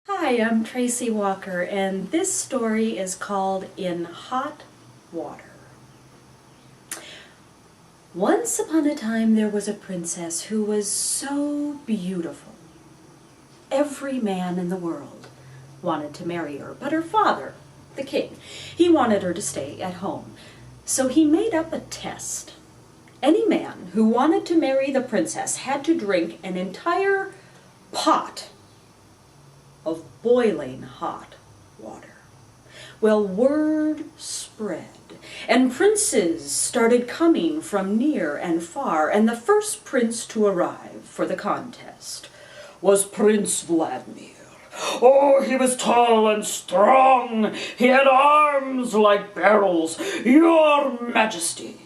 Hi, I'm Tracy Walker, and this story is called In Hot Water. Once upon a time there was a princess who was so beautiful. Every man in the world wanted to marry her, but her father, the king, he wanted her to stay at home. So he made up a test. Any man who wanted to marry the princess had to drink an entire pot of boiling hot water. Well, word spread, and princes started coming from near and far, and the first prince to arrive for the contest was Prince Vladimir. Oh, he was tall and strong. He had arms like barrels. Your Majesty,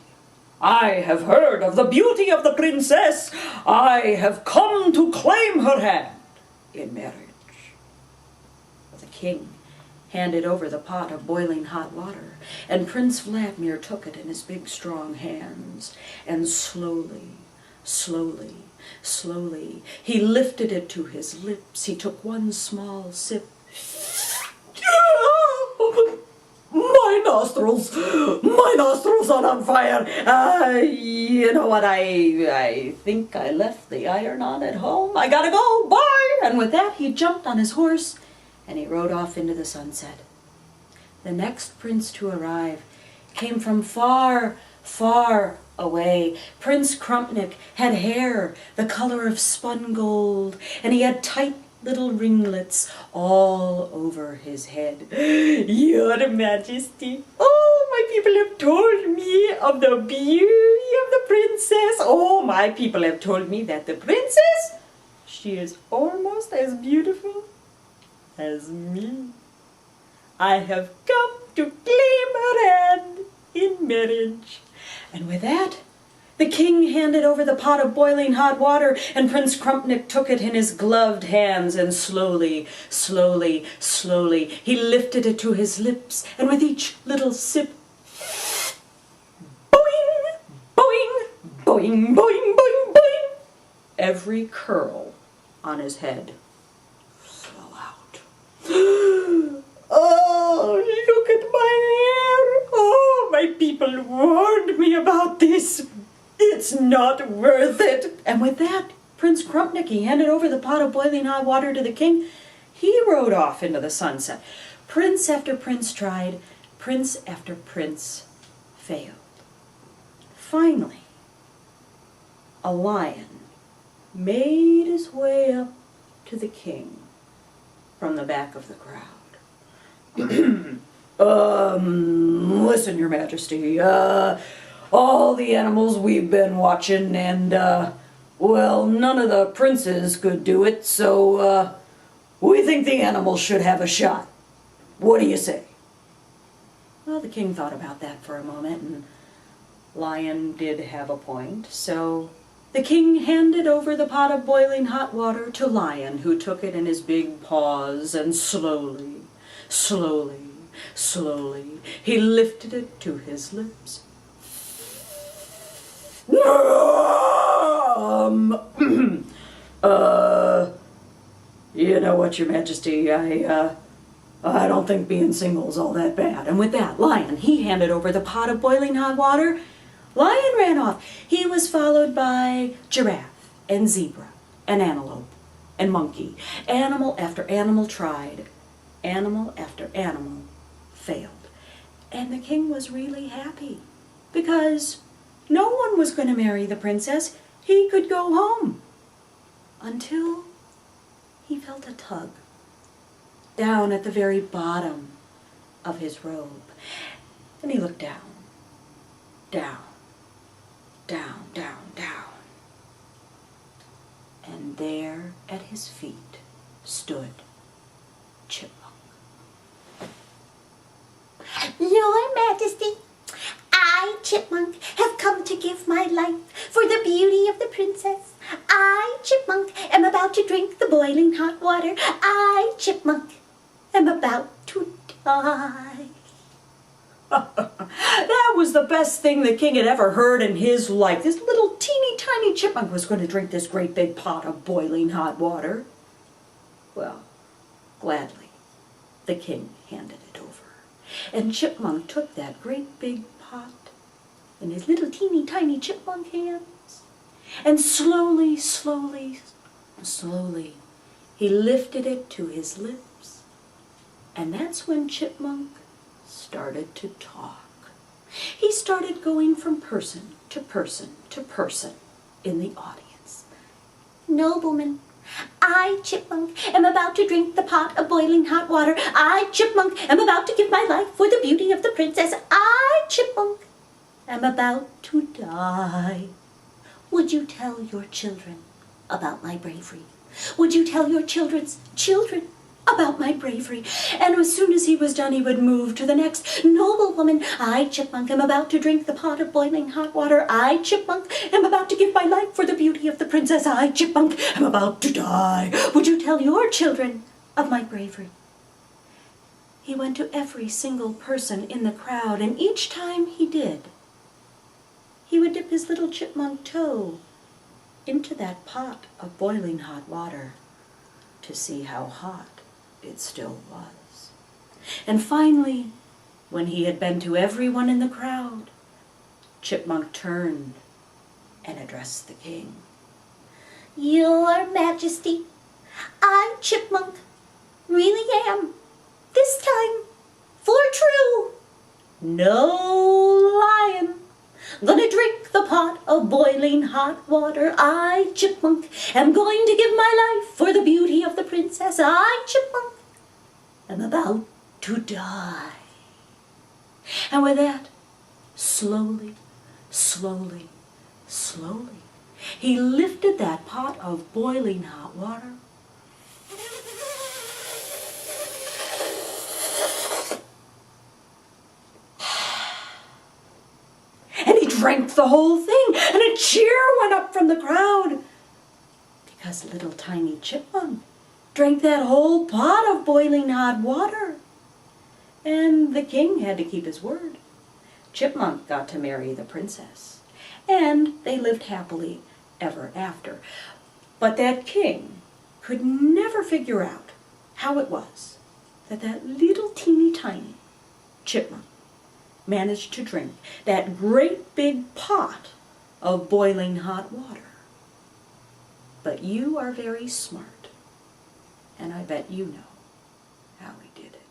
I have heard of the beauty of the princess. I have come to claim her hand in marriage. The king handed over the pot of boiling hot water, and Prince Vladimir took it in his big strong hands, and slowly, he lifted it to his lips. He took one small sip. My nostrils are on fire. You know what, I think I left the iron on at home. I gotta go, bye! And with that, he jumped on his horse, and he rode off into the sunset. The next prince to arrive came from far, far away. Prince Crumpnik had hair the color of spun gold, and he had tight little ringlets all over his head. Your Majesty, oh, my people have told me of the beauty of the princess. Oh, my people have told me that the princess, she is almost as beautiful as me. I have come to claim her hand in marriage. And with that, the king handed over the pot of boiling hot water, and Prince Crumpnik took it in his gloved hands, and slowly, he lifted it to his lips, and with each little sip, boing, boing, boing, boing, boing, boing, every curl on his head fell out. Oh, look at my hair! Oh, my people warned me about this. It's not worth it. And with that, Prince Crumpnik, he handed over the pot of boiling hot water to the king. He rode off into the sunset. Prince after prince tried. Prince after prince failed. Finally, a lion made his way up to the king from the back of the crowd. Listen, Your Majesty, all the animals we've been watching, and, well, none of the princes could do it, so, we think the animals should have a shot. What do you say? Well, the king thought about that for a moment, and Lion did have a point, so the king handed over the pot of boiling hot water to Lion, who took it in his big paws, and slowly, he lifted it to his lips. You know what, Your Majesty, I don't think being single is all that bad. And with that, Lion, he handed over the pot of boiling hot water. Lion ran off. He was followed by giraffe and zebra and antelope and monkey. Animal after animal tried. Animal after animal failed. And the king was really happy because no one was going to marry the princess. He could go home until he felt a tug down at the very bottom of his robe. And he looked down, down, down, down, down. And there at his feet stood Chipmunk. Your Majesty, I, Chipmunk, have come to give my life for the beauty of the princess. I, Chipmunk, am about to drink the boiling hot water. I, Chipmunk, am about to die. That was the best thing the king had ever heard in his life. This little teeny tiny chipmunk was going to drink this great big pot of boiling hot water. Well, Gladly, the king handed it over. And Chipmunk took that great big pot in his little teeny tiny chipmunk hands, and slowly, slowly, slowly, he lifted it to his lips. And that's when Chipmunk started to talk. He started going from person to person to person in the audience. Nobleman, I, Chipmunk, am about to drink the pot of boiling hot water. I, Chipmunk, am about to give my life for the beauty of the princess. I, Chipmunk, am about to die. Would you tell your children about my bravery? Would you tell your children's children about my bravery? And as soon as he was done, he would move to the next. Noblewoman, I, Chipmunk, am about to drink the pot of boiling hot water. I, Chipmunk, am about to give my life for the beauty of the princess. I, Chipmunk, am about to die. Would you tell your children of my bravery? He went to every single person in the crowd, and each time he did, he would dip his little chipmunk toe into that pot of boiling hot water to see how hot it still was. And finally, when he had been to everyone in the crowd, Chipmunk turned and addressed the king. Your Majesty, I, Chipmunk, really am, this time, for true, no lying, gonna drink the pot of boiling hot water. I, Chipmunk, am going to give my life for the beauty of the princess. I, Chipmunk, am about to die. And with that, slowly, slowly, slowly, he lifted that pot of boiling hot water and he drank the whole thing, and a cheer went up from the crowd because little tiny Chipmunk drank that whole pot of boiling hot water. And the king had to keep his word. Chipmunk got to marry the princess, and they lived happily ever after. But that king could never figure out how it was that that little teeny tiny chipmunk managed to drink that great big pot of boiling hot water. But you are very smart, and I bet you know how he did it.